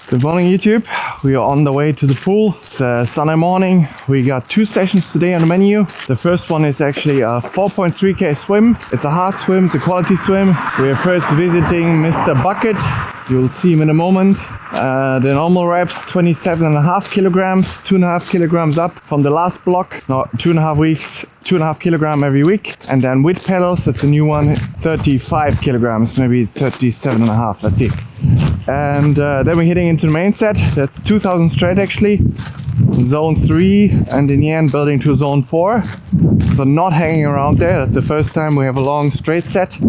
Good morning, YouTube. We are on the way to the pool. It's a Sunday morning. We got 2 sessions today on the menu. The first one is actually a 4.3k swim. It's a hard swim, it's a quality swim. We are first visiting Mr. Bucket. You'll see him in a moment. The normal reps, 27.5 kilograms, 2.5 kilograms up from the last block. No, 2.5 weeks, 2.5 kilogram every week. And then with pedals, that's a new one, 35 kilograms, maybe 37.5, let's see. And then we're heading into the main set. That's 2000 straight actually, zone 3, and in the end building to zone 4. So not hanging around there. That's the first time we have a long straight set.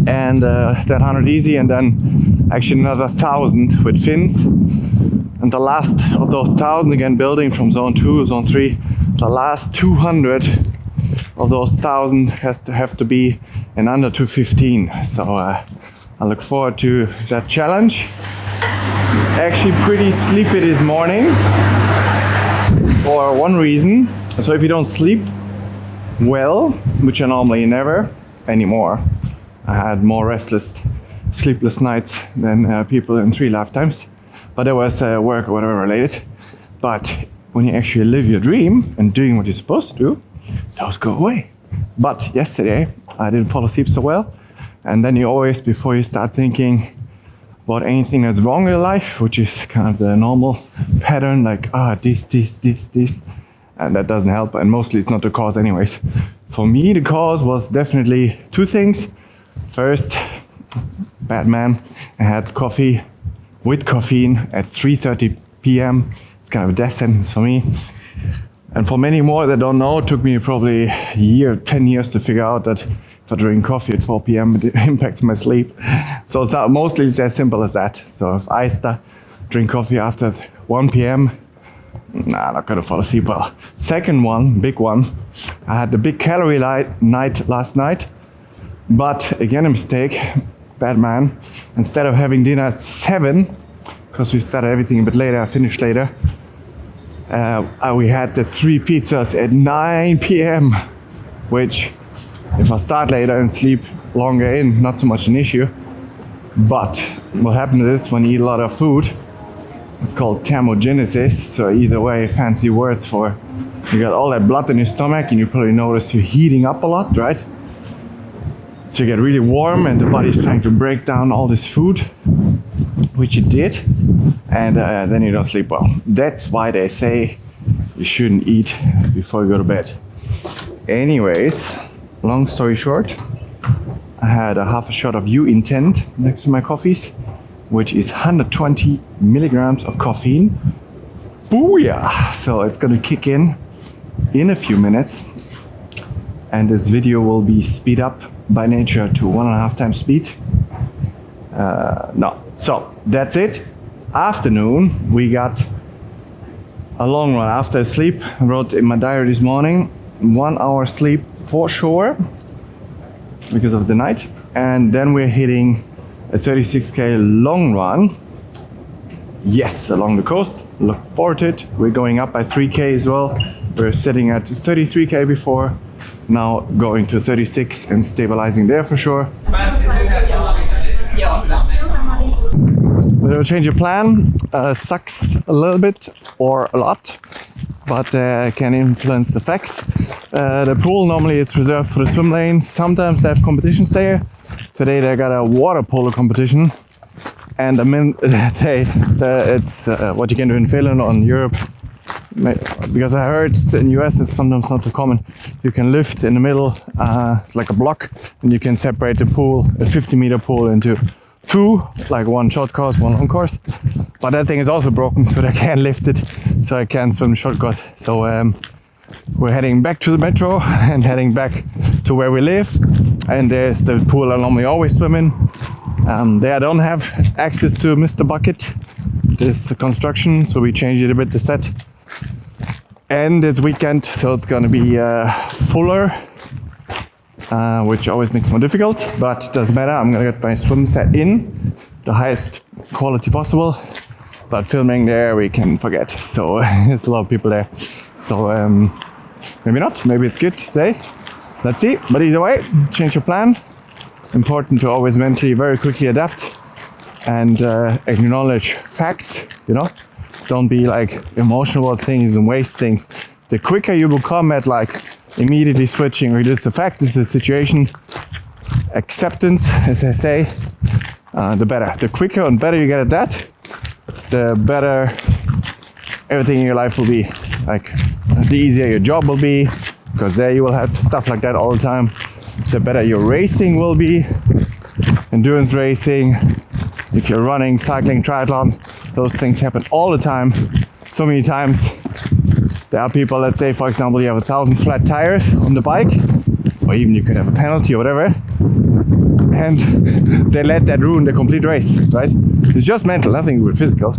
And that 100 easy, and then actually another 1000 with fins. And the last of those 1000, again building from zone 2, zone 3, the last 200 of those 1000 have to be in under 215. So I look forward to that challenge. It's actually pretty sleepy this morning for one reason. So if you don't sleep well, which I normally never anymore, I had more restless, sleepless nights than people in 3 lifetimes, but that was work or whatever related. But when you actually live your dream and doing what you're supposed to do, those go away. But yesterday I didn't fall asleep so well. And then you always, before you start thinking about anything that's wrong in your life, which is kind of the normal pattern, like, this, and that doesn't help. And mostly it's not the cause anyways. For me, the cause was definitely 2 things. First, bad man, I had coffee with caffeine at 3:30 p.m. It's kind of a death sentence for me. And for many more that don't know, it took me probably a year, 10 years to figure out that if I drink coffee at 4 p.m. it impacts my sleep. So mostly it's as simple as that. So if I drink coffee after 1 p.m., I'm not gonna fall asleep well. Second one, big one, I had the big calorie night last night, but again a mistake, bad man. Instead of having dinner at 7, because we started everything a bit later, I finished later, we had the 3 pizzas at 9 p.m, which if I start later and sleep longer in, not so much an issue. But what happens is when you eat a lot of food, it's called thermogenesis. So either way, fancy words for you got all that blood in your stomach, and you probably notice you're heating up a lot, right? So you get really warm and the body's trying to break down all this food, which it did, and then you don't sleep well. That's why they say you shouldn't eat before you go to bed. Anyways, long story short, I had a half a shot of U-Intent next to my coffees, which is 120 milligrams of caffeine. Booyah! So it's gonna kick in a few minutes, and this video will be speed up by nature to 1.5 times speed. So that's it. Afternoon, we got a long run after sleep. I wrote in my diary this morning, 1 hour sleep for sure because of the night, and then we're hitting a 36k long run. Yes, along the coast. Look forward to it. We're going up by 3k as well. We're sitting at 33k before, now going to 36 and stabilizing there for sure. We'll change your plan. Sucks a little bit or a lot, but can influence the facts. The pool, normally it's reserved for the swim lane. Sometimes they have competitions there. Today they got a water polo competition, and it's what you can do in Finland or in Europe. Because I heard in the US it's sometimes not so common. You can lift in the middle, it's like a block, and you can separate the pool, a 50-meter pool, into 2, like 1 short course, 1 long course. But that thing is also broken, so I can't lift it, so I can't swim short course. So we're heading back to the metro and heading back to where we live. And there's the pool I normally always swim in. There I don't have access to Mr. Bucket. This construction, so we changed it a bit, the set. And it's weekend, so it's gonna be fuller, which always makes it more difficult, but it doesn't matter. I'm gonna get my swim set in, the highest quality possible, but filming there we can forget. So there's a lot of people there. So maybe not, maybe it's good today. Let's see, but either way, change your plan. Important to always mentally very quickly adapt. and acknowledge facts, you know. Don't be like emotional about things and waste things. The quicker you become at like immediately switching, or this is a fact, this is a situation, acceptance, as I say, the better. The quicker and better you get at that, the better everything in your life will be. Like the easier your job will be, because there you will have stuff like that all the time. The better your racing will be, endurance racing, if you're running, cycling, triathlon, those things happen all the time, so many times. There are people, let's say for example you have 1,000 flat tires on the bike, or even you could have a penalty or whatever, and they let that ruin the complete race, right? It's just mental, nothing to do with physical.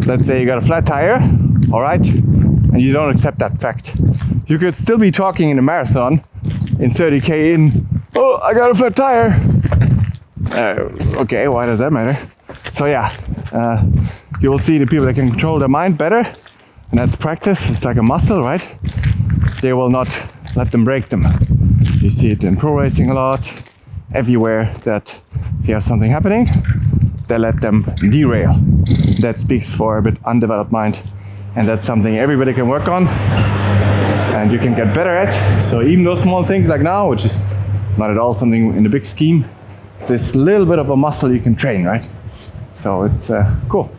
Let's say you got a flat tire, alright, and you don't accept that fact. You could still be talking in a marathon in 30k in, oh, I got a flat tire. Okay, why does that matter? So yeah, you will see the people that can control their mind better, and that's practice. It's like a muscle, right? They will not let them break them. You see it in pro racing a lot, everywhere, that if you have something happening, they let them derail. That speaks for a bit undeveloped mind, and that's something everybody can work on and you can get better at. So even those small things like now, which is not at all something in the big scheme, it's this little bit of a muscle you can train, right? So it's cool.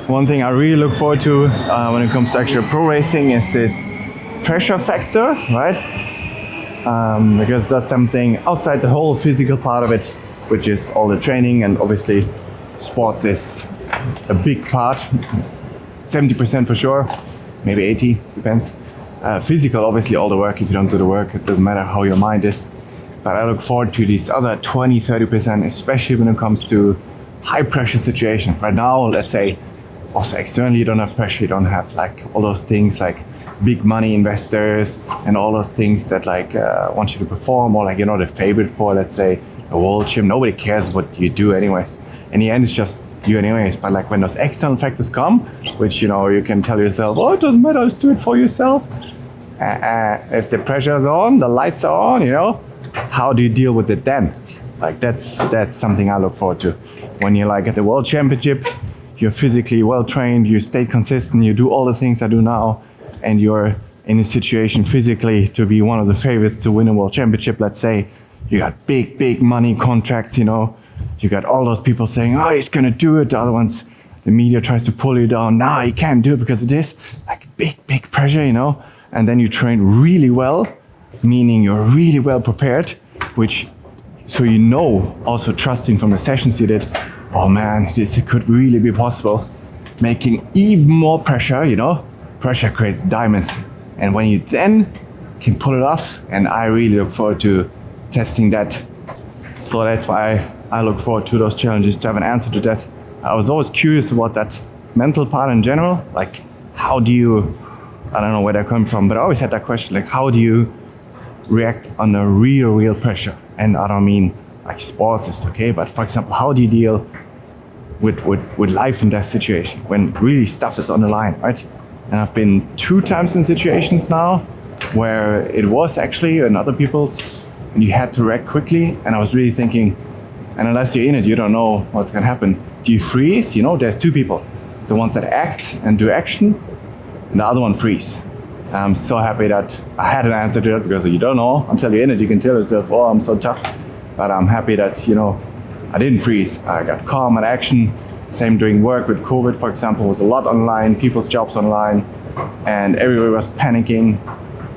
One thing I really look forward to when it comes to actual pro racing is this pressure factor, right? Because that's something outside the whole physical part of it, which is all the training, and obviously sports is a big part, 70% for sure, maybe 80, depends. Physical, obviously all the work, if you don't do the work, it doesn't matter how your mind is. But I look forward to these other 20-30%, especially when it comes to high pressure situations. Right now, let's say, also externally you don't have pressure, you don't have like all those things like big money investors and all those things that like want you to perform, or like you're not a favorite for, let's say, a world champ. Nobody cares what you do anyways. In the end, it's just you anyways. But like when those external factors come, which, you know, you can tell yourself, oh, it doesn't matter, just do it for yourself. If the pressure is on, the lights are on, you know, how do you deal with it then? Like that's something I look forward to. When you're like at the world championship, you're physically well trained, you stay consistent, you do all the things I do now, and you're in a situation physically to be one of the favorites to win a world championship. Let's say you got big money contracts, you know, you got all those people saying, oh, he's gonna do it. The other ones, the media tries to pull you down. Nah, he can't do it because of this. Like big pressure, you know. And then you train really well, meaning you're really well prepared, which, so you know, also trusting from the sessions you did, oh man, this could really be possible. Making even more pressure, you know, pressure creates diamonds. And when you then can pull it off, and I really look forward to testing that. So that's why I look forward to those challenges, to have an answer to that. I was always curious about that mental part in general, like how do you, I don't know where that comes from, but I always had that question, like how do you react under real pressure? And I don't mean like sports is okay, but for example, how do you deal with life in that situation when really stuff is on the line, right? And I've been 2 times in situations now where it was actually in other people's, and you had to react quickly, and I was really thinking, and unless you're in it, you don't know what's gonna happen. Do you freeze? You know, there's 2 people, the ones that act and do action, and the other one freeze. I'm so happy that I had an answer to that, because you don't know until you're in it. You can tell yourself, oh, I'm so tough. But I'm happy that, you know, I didn't freeze. I got calm and action. Same doing work with COVID, for example, was a lot online, people's jobs online, and everybody was panicking.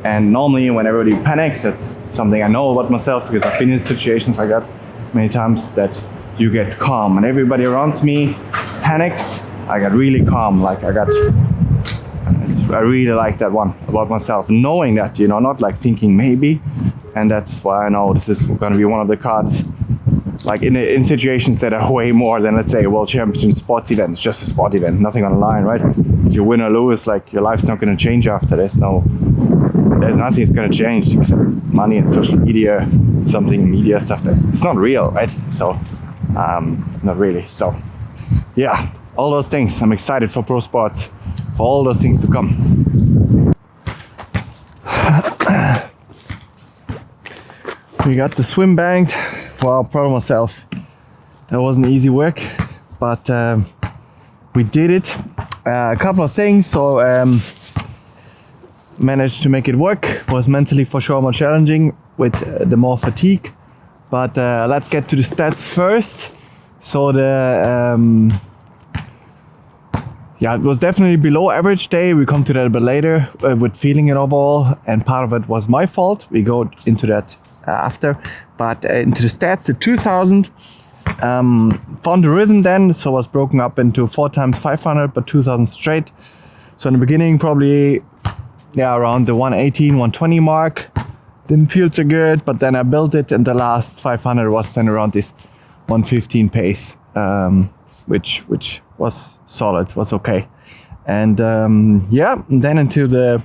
And normally when everybody panics, that's something I know about myself, because I've been in situations like that many times, that you get calm and everybody around me panics. I got really calm, like I really like that one about myself, knowing that, you know, not like thinking maybe. And that's why I know this is going to be one of the cards, like in situations that are way more than, let's say, a world championship sports event. It's just a sport event, nothing on the line, right? If you win or lose, like your life's not going to change after this. No, there's nothing that's going to change except money and social media, something media stuff that it's not real, right? So, not really. So, yeah, all those things. I'm excited for pro sports, for all those things to come. We got the swim banked. Wow, proud of myself. That wasn't easy work, but we did it. A couple of things, so managed to make it work. Was mentally for sure more challenging with the more fatigue, but let's get to the stats first. So it was definitely below average day. We come to that a bit later with feeling it overall, and part of it was my fault. We go into that after, but into the stats, the 2000 found the rhythm then, so was broken up into 4 times 500, but 2000 straight. So in the beginning, probably around the 118, 120 mark. Didn't feel too good, but then I built it, and the last 500 was then around this 115 pace, which was solid, was okay. And then into the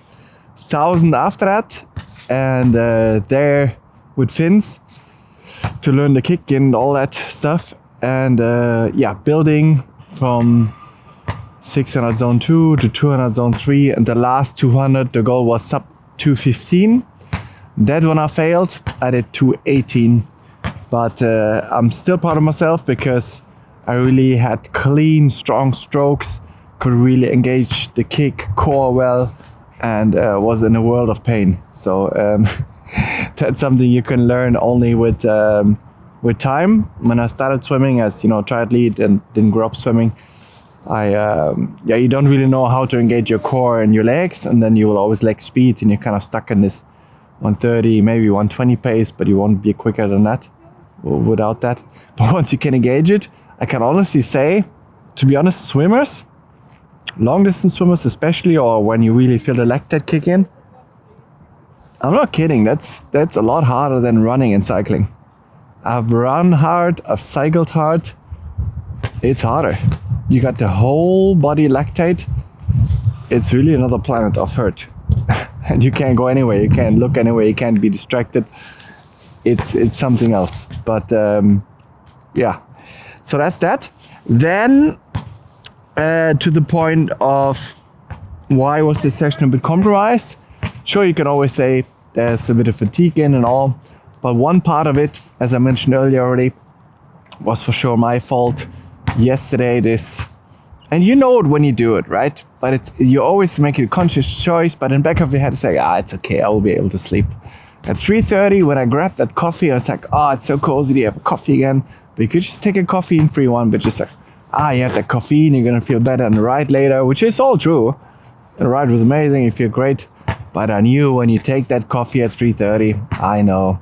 1000 after that, and there with fins to learn the kick and all that stuff. And building from 600 zone 2 to 200 zone 3, and the last 200, the goal was sub 215. That one I failed. I did 218, but I'm still proud of myself because I really had clean, strong strokes, could really engage the kick core well, and was in a world of pain. So that's something you can learn only with time. When I started swimming as triathlete and didn't grow up swimming, you don't really know how to engage your core and your legs, and then you will always lack speed, and you're kind of stuck in this 130, maybe 120 pace, but you won't be quicker than that without that. But once you can engage it, I can honestly say, to be honest, swimmers, long distance swimmers especially, or when you really feel the lactate kick in, I'm not kidding, that's a lot harder than running and cycling. I've run hard, I've cycled hard, it's harder. You got the whole body lactate, it's really another planet of hurt. And you can't go anywhere, you can't look anywhere, you can't be distracted. It's something else, but so that's that. Then to the point of why was this session a bit compromised? Sure, you can always say there's a bit of fatigue in and all, but one part of it, as I mentioned earlier already, was for sure my fault. Yesterday, and you know it when you do it, right? But you always make a conscious choice, but in the back of your head it's like, it's okay, I will be able to sleep. At 3:30, when I grabbed that coffee, I was like, it's so cozy to have a coffee again. But you could just take a caffeine-free one, but just like, you have that caffeine, you're gonna feel better on the ride later, which is all true. The ride was amazing, you feel great. But I knew when you take that coffee at 3:30, I know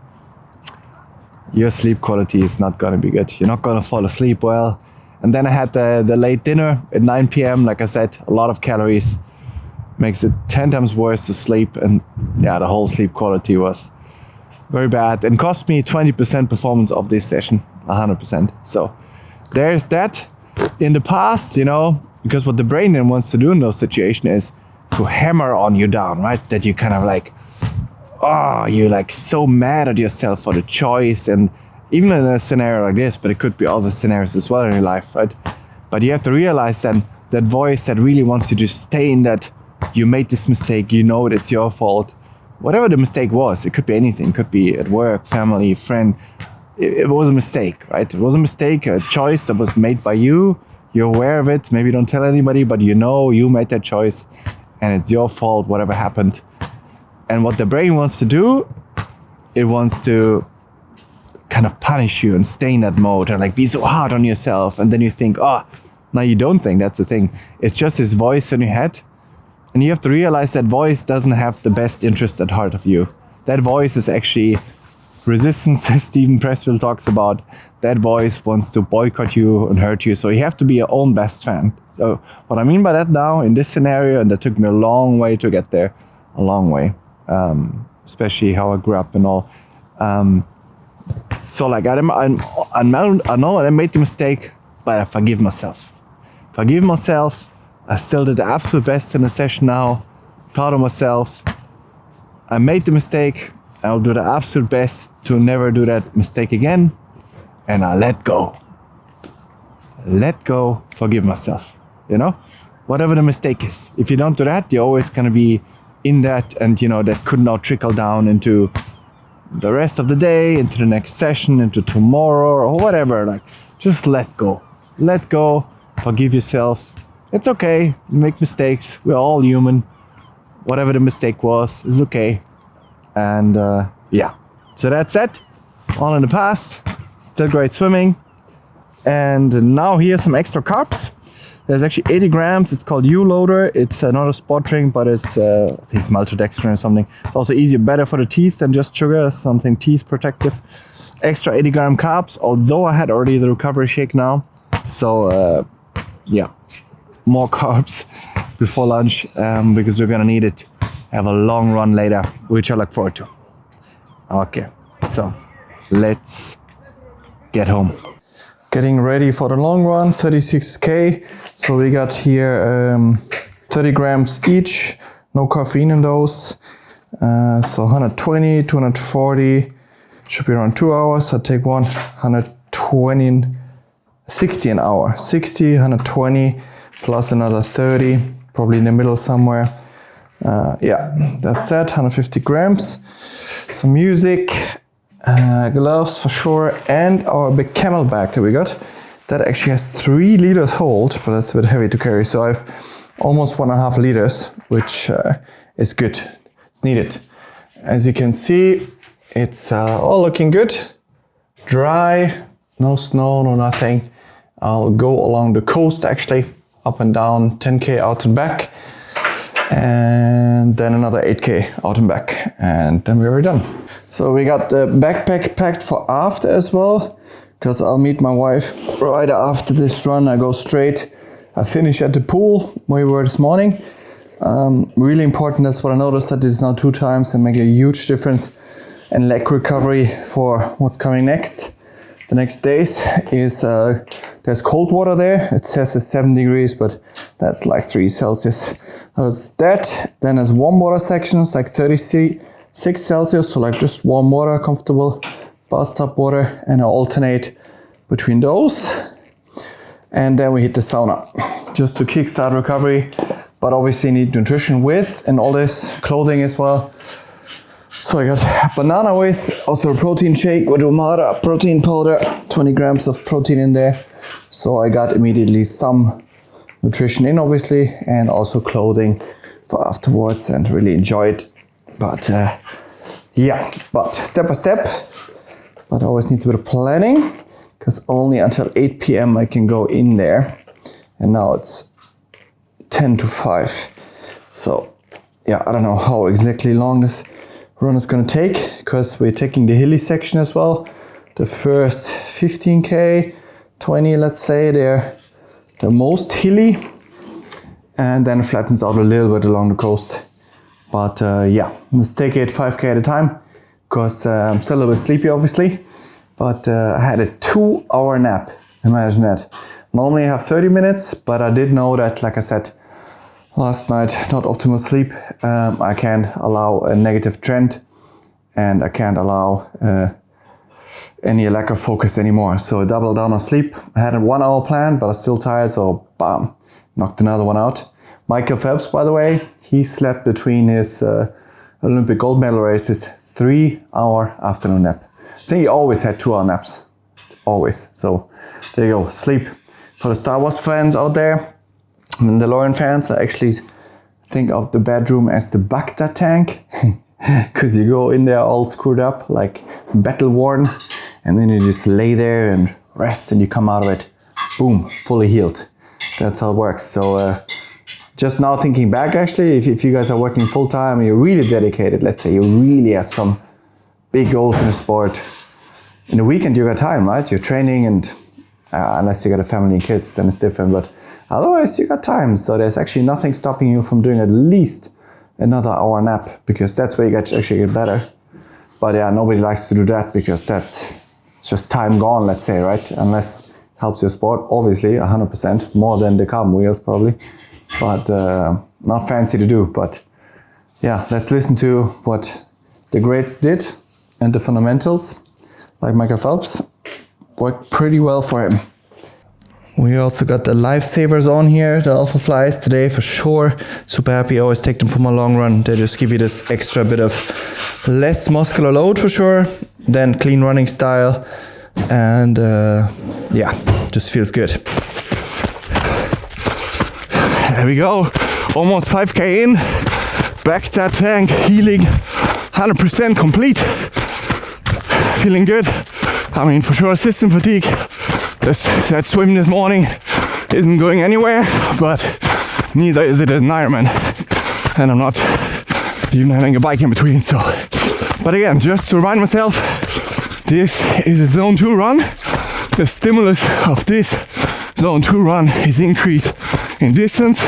your sleep quality is not gonna be good. You're not gonna fall asleep well. And then I had the late dinner at 9 p.m. Like I said, a lot of calories. Makes it 10 times worse to sleep. And the whole sleep quality was very bad and cost me 20% performance of this session, 100%. So there's that. In the past, because what the brain then wants to do in those situations is to hammer on you down, right? That you kind of like, you're like so mad at yourself for the choice, and even in a scenario like this, but it could be other scenarios as well in your life, right? But you have to realize then that voice that really wants you to stay in that you made this mistake, it's your fault. Whatever the mistake was, it could be anything, it could be at work, family, friend. It was a mistake, right? It was a mistake, a choice that was made by you. You're aware of it, maybe don't tell anybody, but you made that choice and it's your fault, whatever happened. And what the brain wants to do, it wants to kind of punish you and stay in that mode and like be so hard on yourself. And then you think, now you don't think that's the thing. It's just this voice in your head. And you have to realize that voice doesn't have the best interest at heart of you. That voice is actually resistance, as Steven Pressfield talks about. That voice wants to boycott you and hurt you. So you have to be your own best fan. So what I mean by that now in this scenario, and that took me a long way to get there, a long way, especially how I grew up and all. So like I know I made the mistake, but I forgive myself. I still did the absolute best in the session now. Proud of myself. I made the mistake. I'll do the absolute best to never do that mistake again. And I let go. Forgive myself. Whatever the mistake is. If you don't do that, you're always gonna be in that, and that could now trickle down into the rest of the day, into the next session, into tomorrow or whatever. Like, just let go. let go, forgive yourself. It's okay, make mistakes, we're all human. Whatever the mistake was is okay. And yeah, so that's it. All in the past, still great swimming. And now here's some extra carbs. There's actually 80 grams. It's called U-Loader. It's not a sport drink, but it's I think it's maltodextrin or something. It's also easier, better for the teeth than just sugar, something teeth protective. Extra 80 gram carbs, although I had already the recovery shake now. So yeah, more carbs before lunch because we're gonna need it. Have a long run later, which I look forward to. Okay, so let's get home. Getting ready for the long run, 36K. So we got here 30 grams each, no caffeine in those. So 120, 240, should be around 2 hours. I take 120, 60 an hour. 60, 120, plus another 30, probably in the middle somewhere. Yeah, that's that, 150 grams. Some music. Gloves for sure, and our big camel bag that we got. That actually has 3 liters hold, but that's a bit heavy to carry. So I've almost 1.5 liters, which is good. It's needed. As you can see, it's all looking good. Dry, no snow, no nothing. I'll go along the coast actually, up and down, 10K out and back. And then another 8K out and back, and then we're done. So we got the backpack packed for after as well, because I'll meet my wife right after this run. I go straight. I finish at the pool where we were this morning. Really important, that's what I noticed, that it's now 2 times and make a huge difference in leg recovery for what's coming next. The next days is there's cold water there. It says it's 7 degrees, but that's like 3 Celsius. There's that. Then there's warm water sections, like 36 Celsius, so like just warm water, comfortable bathtub water, and I alternate between those. And then we hit the sauna, just to kickstart recovery, but obviously need nutrition with, and all this clothing as well. So I got banana with, also a protein shake with Umara protein powder, 20 grams of protein in there. So I got immediately some nutrition in, obviously, and also clothing for afterwards, and really enjoy it. But yeah, but step by step, but always needs a bit of planning, because only until 8 p.m. I can go in there, and now it's 10 to 5. So yeah, I don't know how exactly long this run is going to take, because we're taking the hilly section as well. The first 15K, 20, let's say, they're the most hilly, and then it flattens out a little bit along the coast. But yeah, let's take it 5K at a time, because I'm still a little bit sleepy, obviously. But I had a 2-hour nap, imagine that. Normally I have 30 minutes, but I did know that, like I said last night, not optimal sleep. I can't allow a negative trend, and I can't allow any lack of focus anymore. So I doubled down on sleep. I had a 1-hour plan, but I was still tired, so bam, knocked another one out. Michael Phelps, by the way, he slept between his Olympic gold medal races 3-hour afternoon nap. I think he always had 2-hour naps, always. So there you go, sleep. For the Star Wars fans out there, Mandalorian fans, I actually think of the bedroom as the Bacta tank, because you go in there all screwed up, like battle worn, and then you just lay there and rest, and you come out of it, boom, fully healed. That's how it works. So just now thinking back, actually, if you guys are working full time and you're really dedicated, let's say you really have some big goals in the sport, in the weekend you got time, right? You're training, and unless you got a family and kids, then it's different, but otherwise you got time. So there's actually nothing stopping you from doing at least another hour nap, because that's where you actually get better. But yeah, nobody likes to do that, because that's just time gone, let's say, right? Unless it helps your sport, obviously, 100%, more than the carbon wheels probably. But not fancy to do. But yeah, let's listen to what the greats did, and the fundamentals, like Michael Phelps, worked pretty well for him. We also got the lifesavers on here, the Alpha Flies today for sure. Super happy, I always take them for my long run. They just give you this extra bit of less muscular load for sure, than clean running style. And yeah, just feels good. There we go, almost 5k in, back that tank, healing, 100% complete, feeling good. I mean, for sure system fatigue, that swim this morning isn't going anywhere, but neither is it an Ironman, and I'm not even having a bike in between, so. But again, just to remind myself, this is a zone 2 run. The stimulus of this zone 2 run is increase in distance,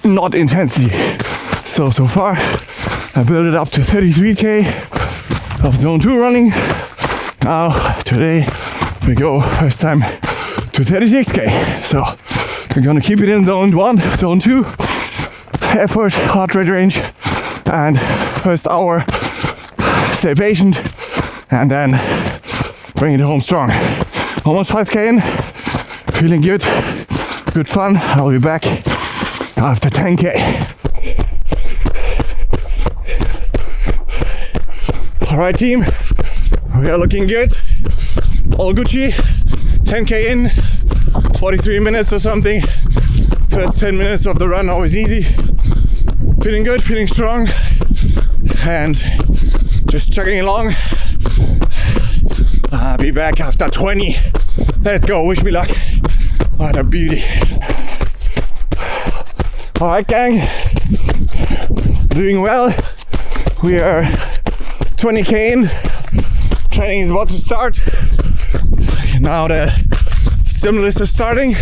not intensity. So far, I built it up to 33k of zone 2 running. Now, today, we go first time to 36k. So, we're gonna keep it in zone 1, zone 2, effort, heart rate range, and first hour, stay patient, and then bring it home strong. Almost 5k in, feeling good, good fun. I'll be back after 10k. Alright team, we are looking good, all Gucci, 10k in, 43 minutes or something. First 10 minutes of the run always easy. Feeling good, feeling strong, and just chugging along. I'll be back after 20. Let's go, wish me luck. What a beauty. Alright gang, doing well. We are 20k in. Training is about to start. Now the stimulus is starting.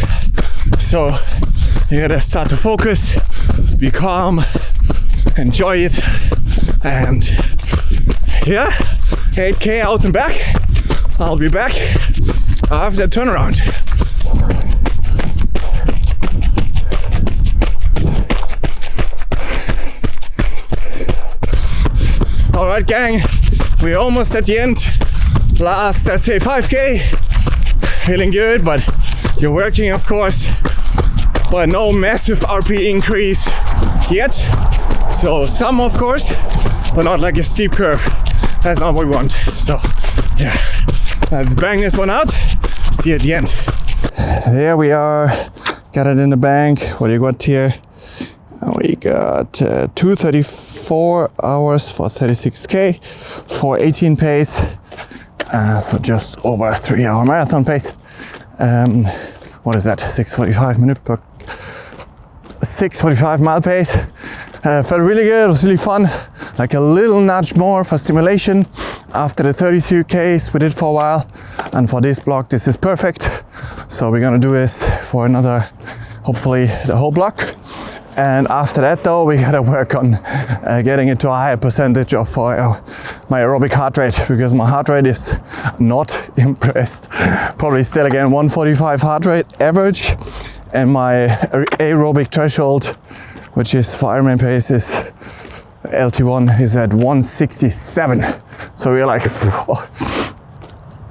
So you gotta start to focus, be calm, enjoy it, and yeah, 8k out and back. I'll be back after the turnaround. Alright gang, we're almost at the end. Last, let's say 5k. Feeling good, but you're working of course. But no massive RP increase yet. So some of course, but not like a steep curve. That's not what we want. So yeah, let's bang this one out. See you at the end. There we are. Got it in the bank. What do you got here? We got 2:34 hours for 36k, 4:18 pace, so just over 3 hour marathon pace. What is that? 6:45 minute per 6:45 mile pace. Felt really good. It was really fun. Like a little nudge more for stimulation after the 33k's we did for a while, and for this block this is perfect. So we're gonna do this for another, hopefully the whole block. And after that though, we gotta work on getting it to a higher percentage of my aerobic heart rate, because my heart rate is not impressed. Probably still again 145 heart rate average, and my aerobic threshold, which is for Ironman pace, is LT1 is at 167. So we're like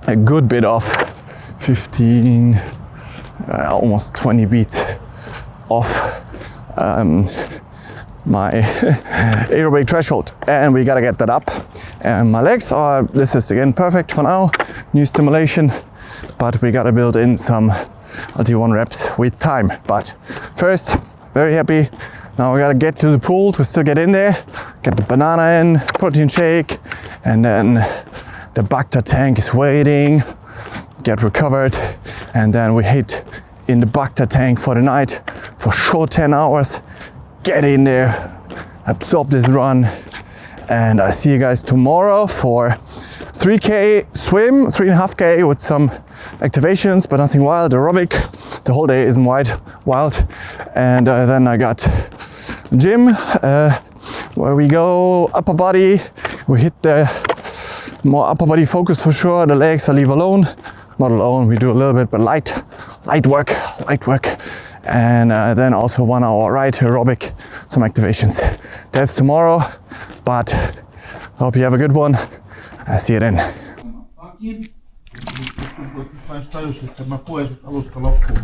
a good bit off, 15, almost 20 beats off my aerobic threshold, and we gotta get that up. And my legs are, this is again perfect for now, new stimulation, but we gotta build in some LT1 reps with time. But first, very happy. Now we gotta get to the pool to still get in there, get the banana in, protein shake, and then the Bacta tank is waiting, get recovered, and then we hit in the Bacta tank for the night for sure 10 hours, get in there, absorb this run, and I see you guys tomorrow for 3k swim, 3.5k with some activations, but nothing wild, aerobic. The whole day isn't wild. And then I got gym, where we go upper body. We hit the more upper body focus for sure. The legs I leave alone, not alone. We do a little bit, but light work. And then also 1 hour ride aerobic, some activations. That's tomorrow, but hope you have a good one. I see you then. Tajus, että mä puen sut alusta loppuun.